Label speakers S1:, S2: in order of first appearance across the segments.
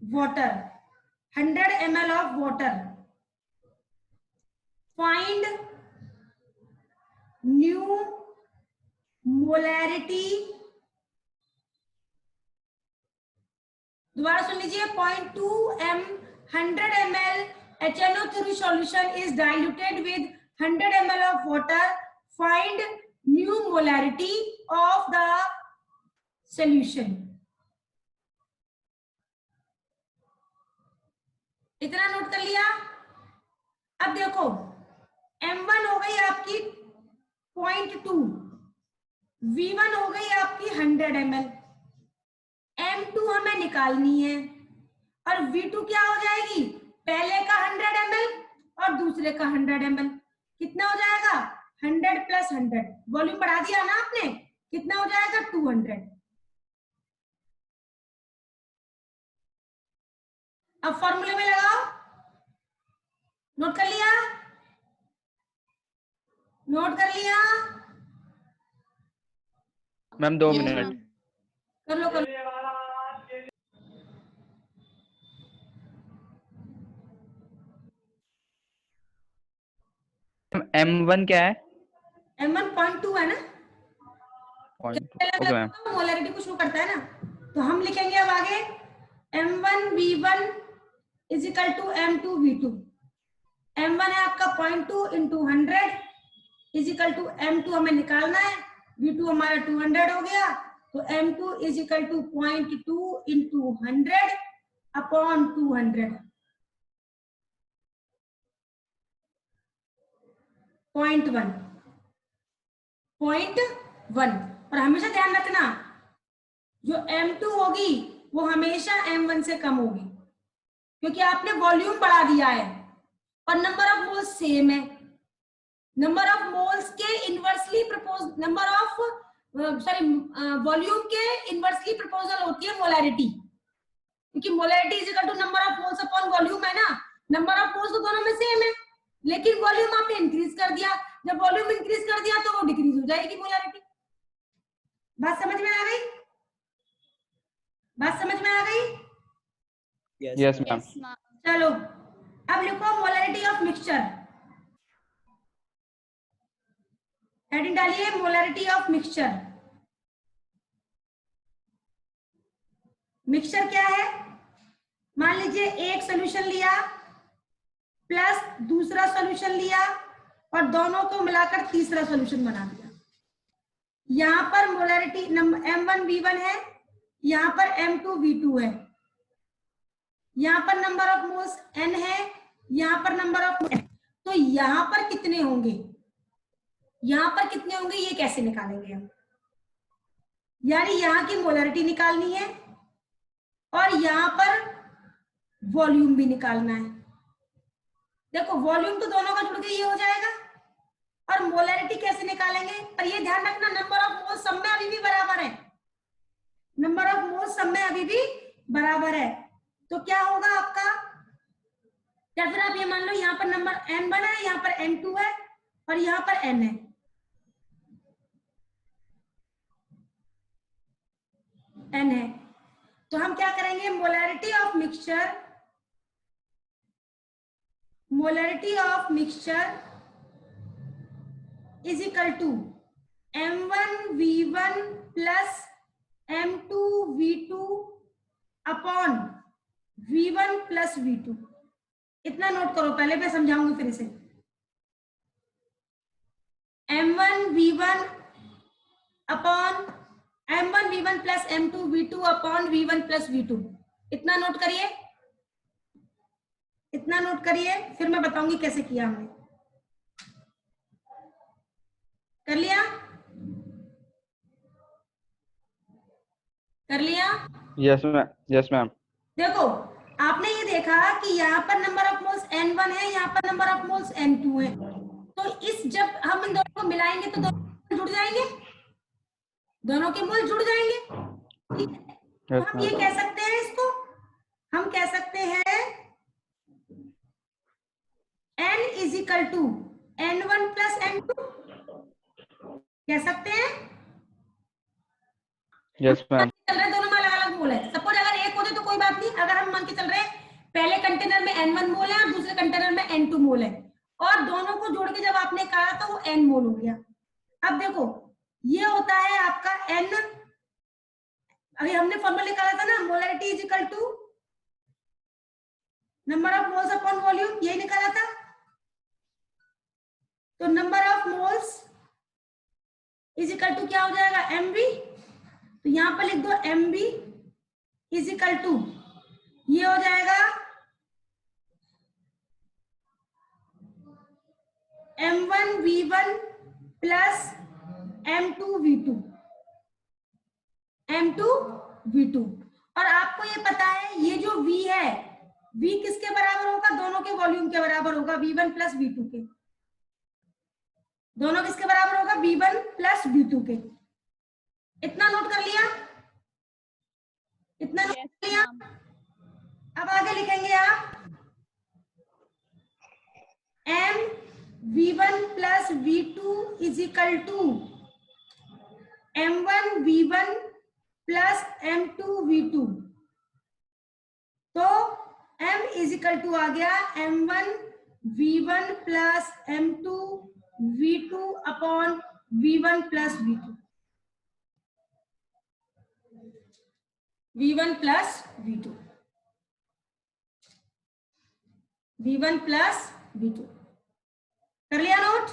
S1: water, 100 ml of water, find new molarity, दोबारा सुन लीजिए, 0.2 m 100 ml HNO3 solution is diluted with 100 ml of water, find new molarity of the solution. इतना note कर लिया। अब देखो M1 हो गई आपकी 0.2, V1 हो गई आपकी 100 ml, M2 हमें निकालनी है और V2 क्या हो जाएगी, पहले का 100 ml और दूसरे का 100 ml, कितना हो जाएगा 100 प्लस 100, वॉल्यूम बढ़ा दिया ना आपने, कितना हो जाएगा 200। अब फॉर्मूले में लगाओ, नोट कर लिया, नोट कर लिया
S2: मैम 2 मिनट।
S1: कर लो कर लो।
S2: M1 क्या है?
S1: M1 0.2 है ना, मोलरिटी को शो करता है ना, तो हम लिखेंगे अब आगे M1 V1 is equal to M2 V2। M1 है आपका 0.2 into 100 is equal to M2 हमें निकालना है, V2 हमारा 200 हो गया, तो M2 is equal to 0.2 into 100 upon 200, 0.1 और हमेशा ध्यान रखना जो M2 होगी वो हमेशा M1 से कम होगी, क्योंकि आपने वॉल्यूम बढ़ा दिया है और नंबर ऑफ मोल्स सेम है। नंबर ऑफ मोल्स के inversely propose number of volume के इनवर्सली प्रोपोजल होती है मोलैरिटी, क्योंकि molarity is equal to number of moles upon volume है ना, नंबर ऑफ मोल्स तो दोनों में सेम है, लेकिन वॉल्यूम आपने इंक्रीज कर दिया, जब वॉल्यूम इंक्रीज कर दिया तो वो डिक्रीज हो जाएगी मोलैरिटी। बात समझ में आ गई? बात समझ में आ गई?
S2: Yes ma'am.
S1: चलो अब लिखो मोलैरिटी ऑफ मिक्सचर, हेडिंग डालिए मोलैरिटी ऑफ मिक्सचर। मिक्सचर क्या है, मान लीजिए एक सॉल्यूशन लिया प्लस दूसरा सॉल्यूशन लिया और दोनों को मिलाकर तीसरा सॉल्यूशन बना दिया। यहां पर मोलैरिटी M1 V1 है, यहां पर M2 V2 है, यहां पर नंबर ऑफ मोल्स n है, यहां पर नंबर ऑफ, तो यहां पर कितने होंगे, यहां पर कितने होंगे ये कैसे निकालेंगे हम, यानी यहां की मोलैरिटी निकालनी है और यहां पर वॉल्यूम भी निकालना है। देखो वॉल्यूम तो दोनों का जुड़ के ये हो जाएगा, और मोलैरिटी कैसे निकालेंगे, पर ये ध्यान रखना नंबर ऑफ मोल्स सब में अभी भी बराबर है, नंबर ऑफ मोल्स सब में अभी भी बराबर है, तो क्या होगा आपका, या फिर आप ये मान लो यहाँ पर नंबर N1 है, यहाँ पर N2 है और यहाँ पर N है, N है, तो हम क्या करेंगे, molarity of mixture, molarity of mixture is equal to M1 V1 plus M2 V2 upon V1 plus V2। इतना नोट करो, पहले मैं समझाऊंगी फिर इसे। M1 V1 upon M1 V1 plus M2 V2 upon V1 plus V2, इतना note करिए, इतना note करिए, फिर मैं बताऊंगी कैसे किया हमने। कर लिया? कर लिया?
S2: Yes ma'am, yes ma'am.
S1: देखो आपने ये देखा कि यहाँ पर नंबर ऑफ मोल्स N1 है, यहाँ पर नंबर ऑफ मोल्स N2 है, तो इस जब हम इन दोनों को मिलाएंगे तो दोनों जुड़ जाएंगे, दोनों के मोल जुड़ जाएंगे, ठीक है? तो हम ये कह सकते हैं, इसको हम कह सकते हैं N is equal to N1 plus N2, कह सकते हैं।
S2: Yes ma'am.
S1: चल रहे दोनों में अलग अलग मोल है, सपोज अगर एक होते तो कोई बात नहीं, अगर हम मान के चल पहले कंटेनर में N1 मोल है और दूसरे कंटेनर में N2 मोल है, और दोनों को जोड़ के जब आपने कहा तो वो N मोल हो गया। अब देखो ये होता है आपका N, अभी हमने फॉर्मूला निकाला था ना, molarity is equal to number of moles upon volume, यही निकाला था। तो number of moles is equal to क्या हो जाएगा, mv। तो यहां पर लिख दो mv इज इक्वल टू, ये हो जाएगा m1v1 प्लस m2v2, m2v2। और आपको ये पता है ये जो v है, v किसके बराबर होगा, दोनों के वॉल्यूम के बराबर होगा, v1 प्लस v2 के। दोनों किसके बराबर होगा, v1 प्लस v2 के। इतना नोट कर लिया, इतना नोट कर लिया। अब आगे लिखेंगे आप m v1 plus v2 is equal to m1 v1 plus m2 v2। तो m इज इक्वल टू आ गया m1 v1 plus m2 v2 upon v1 plus v2, v1 plus v2, v1 plus v2। कर लिया note.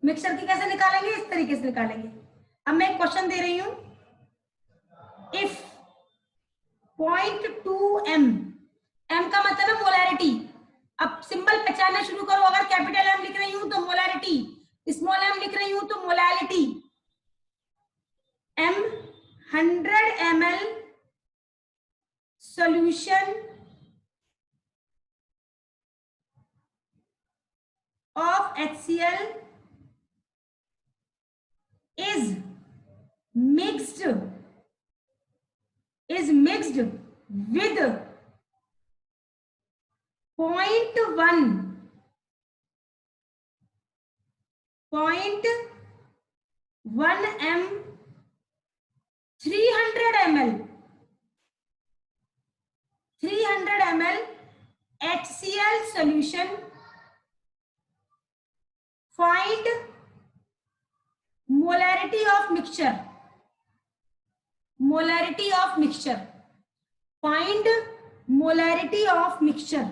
S1: Mixture की कैसे निकालेंगे, इस तरीके से निकालेंगे। अब मैं एक क्वेश्चन दे रही हूं, इफ 0.2 m, m का मतलब है मोलैरिटी। अब सिंबल पहचानना शुरू करो, अगर कैपिटल M लिख रही हूं तो मोलैरिटी, स्मॉल m लिख रही हूं तो molality. m 100 ml solution of HCl is mixed with 0.1 m 300 ml HCl solution, find molarity of mixture, molarity of mixture, find molarity of mixture,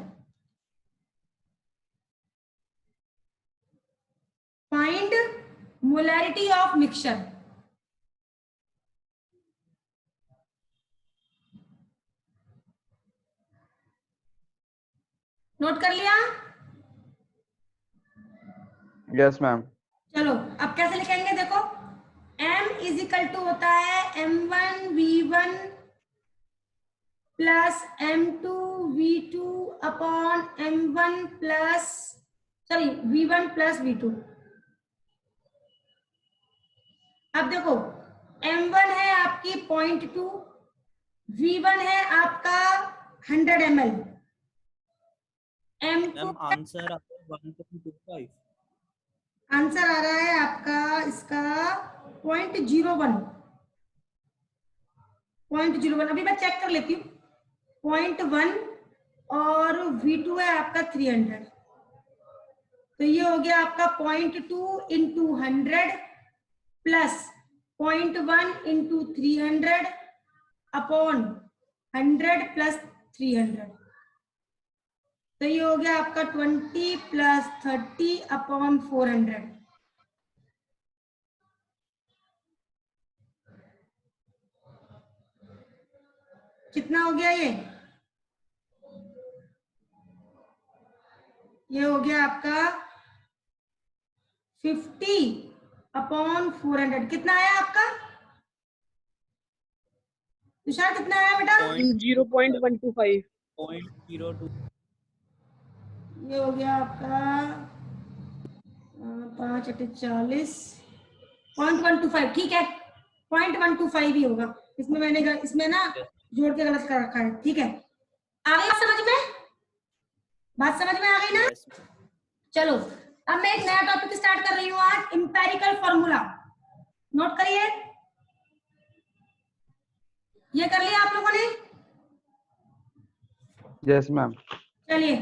S1: find molarity of mixture। Note कर लिया?
S2: Yes ma'am.
S1: चलो अब कैसे लिखेंगे, देखो m is equal to होता है m1 v1 plus m2 v2 upon m1 plus sorry v1 plus v2। अब देखो m1 है आपकी 0.2, v1 है आपका 100 ml, m2
S3: आंसर 1.25,
S1: आंसर आ रहा है आपका इसका 0.01। अभी मैं चेक कर लेती हूँ, 0.1 और v2 है आपका 300, तो ये हो गया आपका 0.2 into 100 plus 0.1 into 300 upon 100 plus 300, तो ये हो गया आपका 20 प्लस 30 अपॉन 400। कितना हो गया ये हो गया आपका 50 अपॉन 400। कितना आया आपका तुषार, कितना आया बेटा?
S4: 0.125।
S3: 0.02।
S1: ये हो गया आपका 5 × 40 0.125। ठीक है 0.125 ही होगा, इसमें मैंने इसमें ना जोड़ के गलत कर रखा है। ठीक है, आ गई समझ में, बात समझ में आ गई ना? चलो अब मैं एक नया टॉपिक स्टार्ट कर रही हूँ आज, इंपेरिकल फॉर्मूला। नोट करिए, ये कर लिया आप लोगों ने?
S2: Yes ma'am.
S1: चलिए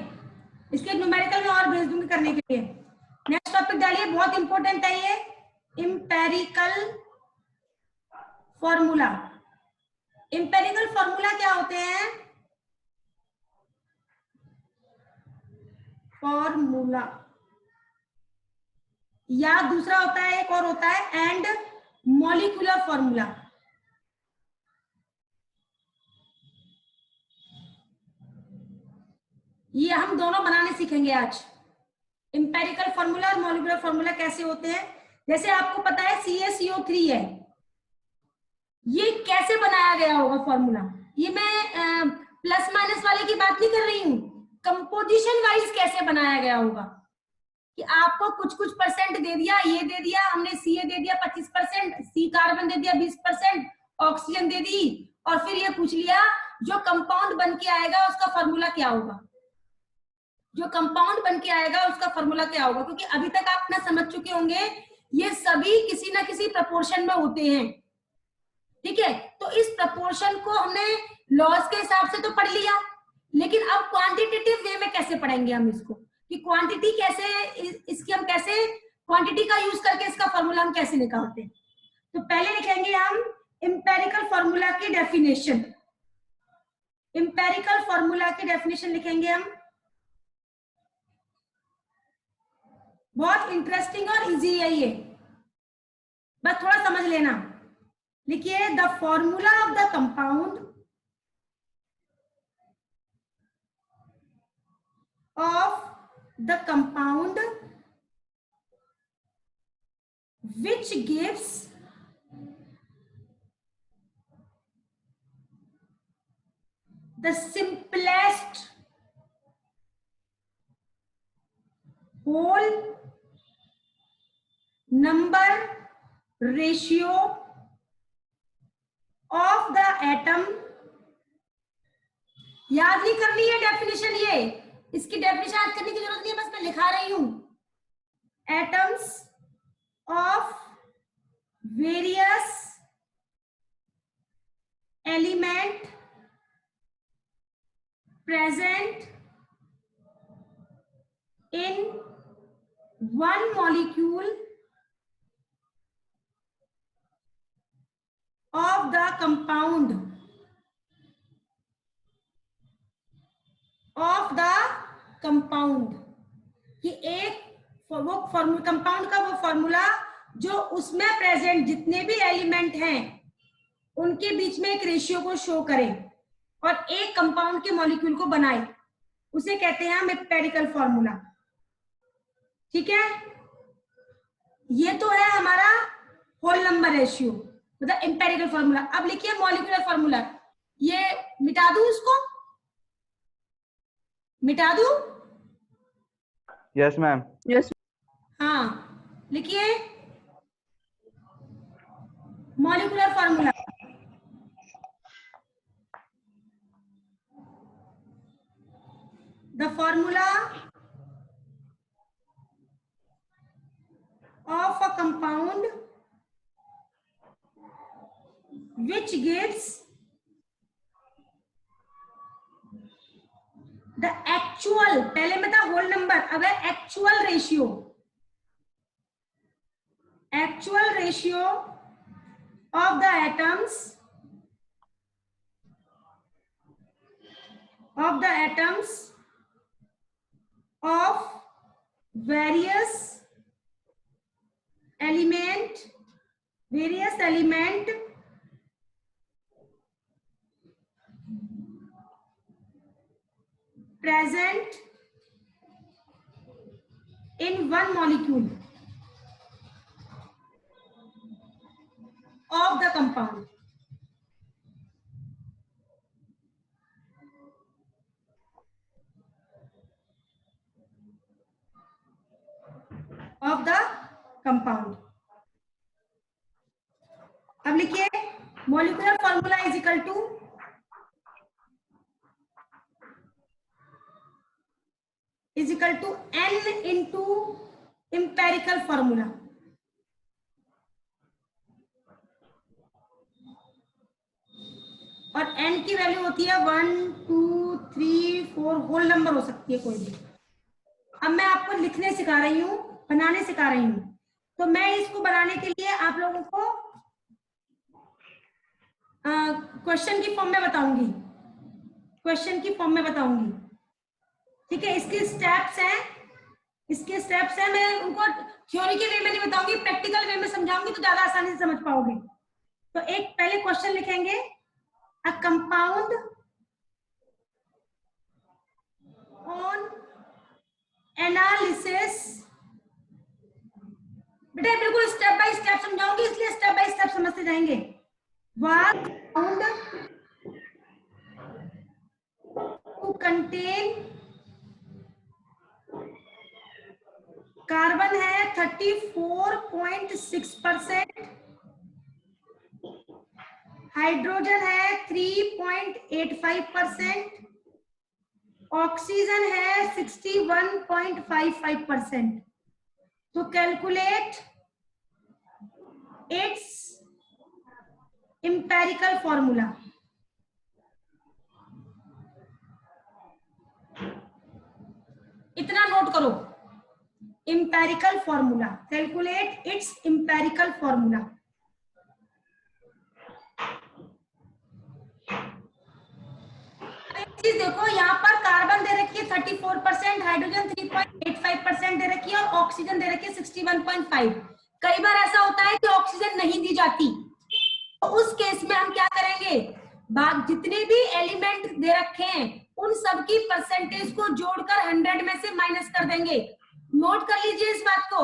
S1: इसके न्यूमेरिकल में और भेज दूंगी करने के लिए। नेक्स्ट टॉपिक डालिए, बहुत इंपॉर्टेंट है ये, इंपेरिकल फॉर्मूला। इंपेरिकल फॉर्मूला क्या होते हैं? फॉर्मूला, या दूसरा होता है, एक और होता है एंड मॉलिक्यूलर फॉर्मूला। ये हम दोनों बनाने सीखेंगे आज। इंपेरिकल फॉर्मूला और मॉलिक्यूलर फॉर्मूला कैसे होते हैं। जैसे आपको पता है CaCO3 है, ये कैसे बनाया गया होगा फॉर्मूला। ये मैं प्लस माइनस वाले की बात नहीं कर रही हूं, कंपोजिशन वाइज कैसे बनाया गया होगा कि आपको कुछ कुछ परसेंट दे दिया, ये दे दिया हमने, Ca दे दिया 25%, C कार्बन दे दिया 20%, ऑक्सीजन दे दी, और फिर ये पूछ लिया जो कंपाउंड बन के आएगा उसका फॉर्मूला क्या होगा। जो कंपाउंड बन के आएगा उसका फॉर्मूला क्या होगा, क्योंकि अभी तक आप ना समझ चुके होंगे ये सभी किसी ना किसी प्रपोर्शन में होते हैं। ठीक है, तो इस प्रपोर्शन को हमने लॉज के हिसाब से तो पढ़ लिया, लेकिन अब क्वांटिटेटिव वे में कैसे पढ़ेंगे हम इसको, कि क्वांटिटी कैसे, इसकी हम कैसे क्वांटिटी का यूज करके इसका फॉर्मूला हम कैसे निकालते हैं। तो पहले लिखेंगे हम इंपेरिकल फॉर्मूला की डेफिनेशन। इंपेरिकल फॉर्मूला की डेफिनेशन लिखेंगे हम, बहुत इंटरेस्टिंग और इजी है ये, बस थोड़ा समझ लेना। लिखिए the formula of the compound which gives the simplest whole number ratio of the atom। याद नहीं करनी है डेफिनेशन, ये इसकी डेफिनेशन याद करने की जरूरत नहीं है, बस मैं लिखा रही हूं। Atoms of various element present in one molecule of the compound कि एक वो कंपाउंड का वो फॉर्मूला जो उसमें प्रेजेंट जितने भी एलिमेंट हैं उनके बीच में एक रेशियो को शो करे और एक कंपाउंड के मॉलिक्यूल को बनाए, उसे कहते हैं हम इंपेरिकल फॉर्मूला। ठीक है, ये तो है हमारा होल नंबर रेशियो, मतलब इंपेरिकल फॉर्मूला। अब लिखिए मॉलिक्यूलर फॉर्मूला, ये मिटा दूं, इसको मिटा दूं?
S2: Yes ma'am.
S4: यस।
S1: हाँ, लिखिए molecular formula. The formula of a compound which gives the actual, पहले में था होल नंबर, अब है actual ratio of the atoms of various element present in one molecule of the compound। of the compound। अब लिखिए molecular formula is equal to n into empirical formula. और n की value होती है 1 2 3 4 whole number हो सकती है कोई भी। अब मैं आपको लिखने सिखा रही हूँ, बनाने सिखा रही हूँ। तो मैं इसको बनाने के लिए आप लोगों को क्वेश्चन की फॉर्म में बताऊंगी, क्वेश्चन की फॉर्म में बताऊंगी। ठीक है, इसके स्टेप्स हैं, इसके स्टेप्स हैं। मैं उनको थ्योरी के वे में नहीं बताऊंगी, प्रैक्टिकल वे में समझाऊंगी तो ज्यादा आसानी से समझ पाओगे। तो एक पहले क्वेश्चन लिखेंगे, अ कंपाउंड ऑन एनालिसिस। बेटा बिल्कुल स्टेप बाय स्टेप समझाऊंगी, इसलिए स्टेप बाय स्टेप समझते जाएंगे। was found to contain carbon है 34.6%, हाइड्रोजन है 3.85%, ऑक्सीजन है 61.55%। तो कैलकुलेट इट्स empirical formula। इतना नोट करो, empirical formula, calculate its empirical formula। एक चीज देखो, यहाँ पर कार्बन दे रखी है 34%, हाइड्रोजन 3.85% दे रखी है और ऑक्सीजन दे रखी है 61.5। कई बार ऐसा होता है कि ऑक्सीजन नहीं दी जाती, तो उस केस में हम क्या करेंगे, जितने भी एलिमेंट दे रखे हैं उन सब की परसेंटेज को जोड़कर 100 में से माइनस कर देंगे। नोट कर लीजिए इस बात को।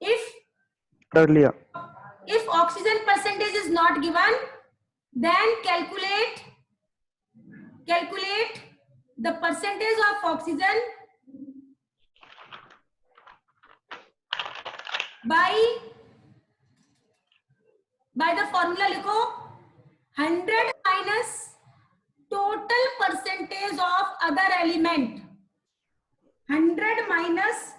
S1: इफ
S2: कर लिया।
S1: If oxygen percentage is not given, then calculate the percentage of oxygen by the formula. लिखो 100 minus total percentage of other element, 100 minus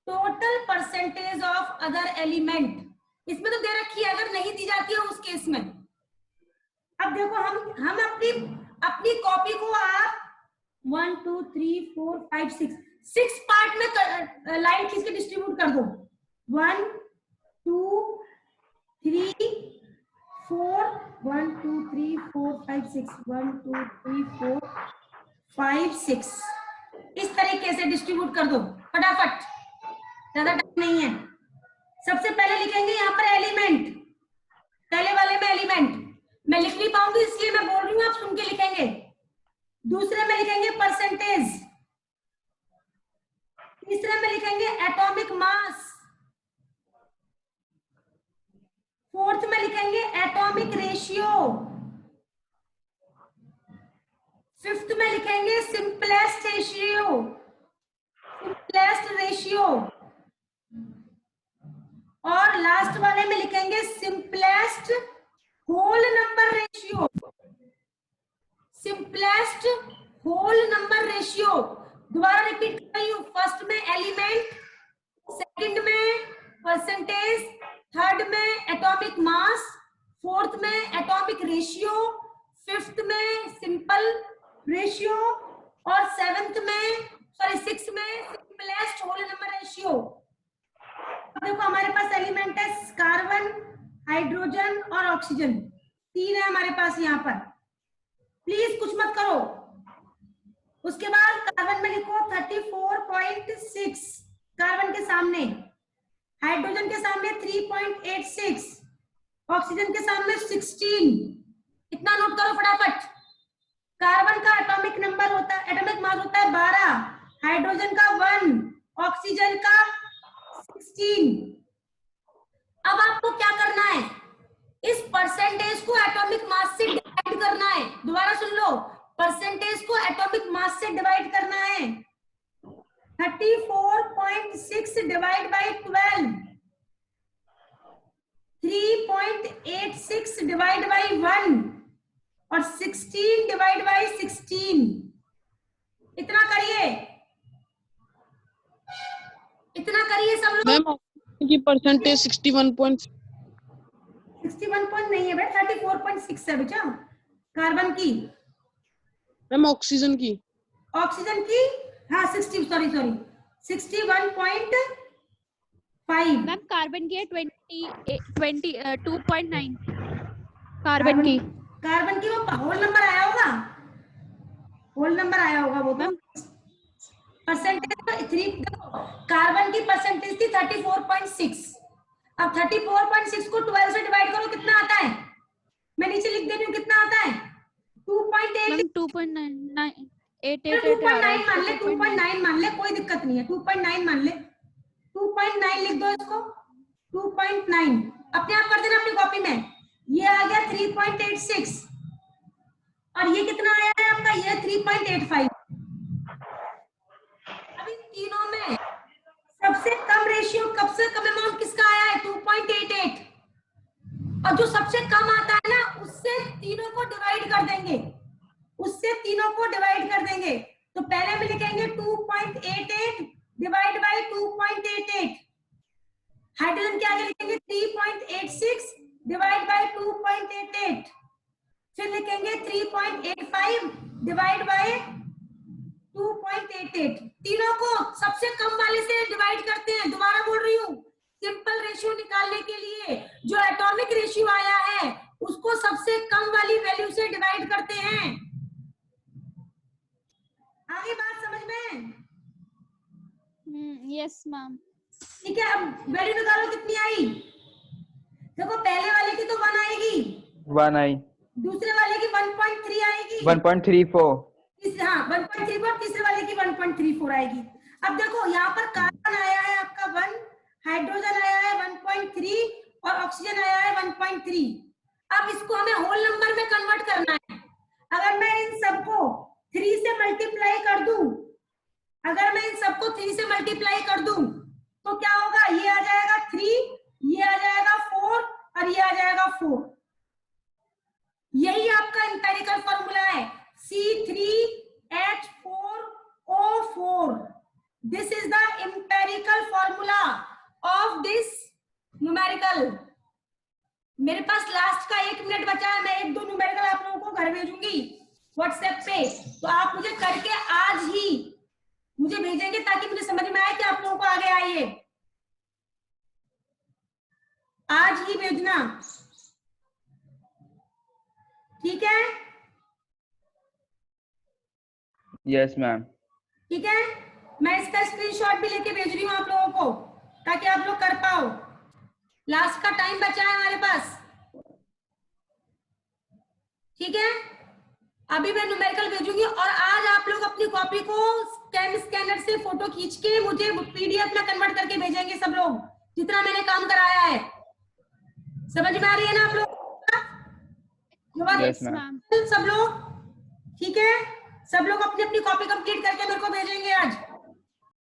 S1: total percentage of other element. इसमें तो दे रखी है, अगर नहीं दी जाती है उस केस में। अब देखो हम अपनी कॉपी को आप 1 2 3 4 5 6 पार्ट में लाइन खींच के डिस्ट्रीब्यूट कर दो। 1 2 3 4 1 2 3 4 5 6 1 2 3 4 5 6 इस तरीके से डिस्ट्रीब्यूट कर दो फटाफट, ज्यादा टाइम नहीं है। सबसे पहले लिखेंगे यहाँ पर एलिमेंट, पहले वाले में एलिमेंट मैं लिख नहीं पाऊंगी इसलिए मैं बोल रही हूँ, आप सुन के लिखेंगे। दूसरे में लिखेंगे परसेंटेज, तीसरे में लिखेंगे एटॉमिक मास, फोर्थ में लिखेंगे एटॉमिक रेशियो, फिफ्थ में लिखेंगे सिंपलेस्ट रेशियो, और लास्ट वाले में लिखेंगे simplest whole number ratio. Simplest whole number ratio दोबारा रिपीट कर रही हूं। फर्स्ट में एलिमेंट, सेकंड में परसेंटेज, थर्ड में एटॉमिक मास, फोर्थ में एटॉमिक रेशियो, फिफ्थ में सिंपल रेशियो और सिक्स्थ में सिंपलेस्ट होल नंबर रेशियो। देखो हमारे पास एलिमेंट है कार्बन, हाइड्रोजन और ऑक्सीजन, तीन है हमारे पास यहाँ पर। प्लीज कुछ मत करो। उसके बाद कार्बन में लिखो 34.6 कार्बन के सामने, हाइड्रोजन के सामने 3.86, ऑक्सीजन के सामने 16। इतना नोट करो फटाफट। कार्बन का एटॉमिक नंबर होता है, एटॉमिक मास होता है 12, हाइड्रोजन का 1, ऑक्सीजन का 16। अब आपको क्या करना है, इस परसेंटेज को एटॉमिक मास से डिवाइड करना है। दोबारा सुन लो, परसेंटेज को एटॉमिक मास से डिवाइड करना है। 34.6 डिवाइड बाय 12, 3.86 डिवाइड बाय 1 और 16 डिवाइड बाय 16। इतना करिए सब लोग।
S4: मैम की परसेंटेज
S1: 61 पॉइंट नहीं है बेटा, 34.6 है बेटा कार्बन की।
S4: मैम ऑक्सीजन की
S1: ऑक्सीजन की, हाँ 61.5।
S5: मैम कार्बन की है 2.9 कार्बन की।
S1: कार्बन की वो होल नंबर आया होगा, होल नंबर आया होगा वो तो।
S5: मैम
S1: परसेंटेज 3, कार्बन की परसेंटेज थी 34.6। अब 34.6 को 12 से डिवाइड करो, कितना आता है? मैं नीचे लिख दे रही हूँ, कितना आता है? 2.8।
S5: मैम 2.9 8
S1: 2.9 मान ले, 2.9 मान ले, कोई दिक्कत नहीं है, 2.9 मान ले, 2.9 लिख दो इसको, 2.9 अपने आप कर देना अपनी कॉपी में। ये आ गया 3.86 और ये कितना आया है आपका? ये 3.85। अभी तीनों में सबसे कम रेशियो, कब से कम अमाउंट किसका आया है? 2.88। और जो सबसे कम आता है ना, उससे तीनों को डिवाइड कर देंगे, उससे तीनों को डिवाइड कर देंगे। तो पहले में लिखेंगे 2.88 डिवाइड बाय 2.88। हाइड्रोजन के आगे लिखेंगे 3.86 डिवाइड बाय 2.88। फिर लिखेंगे 3.85 डिवाइड बाय 2.88। तीनों को सबसे कम वाले से डिवाइड करते हैं। दोबारा बोल रही हूँ, सिंपल रेशियो निकालने के लिए जो एटॉमिक रेशियो आया है उसको सबसे कम वाली वैल्यू से डिवाइड करते हैं। आगे बात समझ में?
S5: Yes ma'am.
S1: ठीक है, अब वैल्यू निकालो कितनी आई। देखो पहले वाले की तो 1 आएगी,
S2: 1 आई,
S1: दूसरे वाले की 1.3 आएगी,
S2: 1.34,
S1: हाँ 1.34, तीसरे वाले की 1.34 आएगी। अब देखो यहाँ पर कार्बन आया है आपका 1, हाइड्रोजन आया है 1.3 और ऑक्सीजन आया है 1.3। अब इसको हमें होल नंबर में कन्वर्ट करना है। अगर मैं इन सबको 3 से मल्टीप्लाई कर दूं, अगर मैं इन सबको 3 से मल्टीप्लाई कर दूं तो क्या होगा? ये आ जाएगा 3, ये आ जाएगा 4 और ये आ जाएगा 4। यही आपका एम्पिरिकल फॉर्मूला है, C3H4O4। This is the empirical formula of this numerical. मेरे पास लास्ट का 1 मिनट बचा है, मैं 1-2 न्यूमेरिकल आप लोगों को घर भेजूंगी व्हाट्सएप पे, तो आप मुझे करके आज ही मुझे भेजेंगे ताकि मुझे समझ में आए कि आप लोगों को आगे आइए। आज ही भेजना, ठीक है?
S2: Yes ma'am.
S1: ठीक है, मैं इसका स्क्रीनशॉट भी लेके भेज रही हूँ आप लोगों को ताकि आप लोग कर पाओ। लास्ट का टाइम बचा है हमारे पास, ठीक है? अभी मैं न्यूमेरिकल भेजूंगी और आज आप लोग अपनी कॉपी को स्कैनर से फोटो खींच के मुझे पीडीएफ में कन्वर्ट करके भेजेंगे सब लोग, जितना मैंने काम कराया है। समझ में आ रही है ना आप लोग?
S2: Yes ma'am.
S1: सब लोग ठीक है? सब लोग अपनी अपनी कॉपी कंप्लीट करके मेरे को भेजेंगे आज।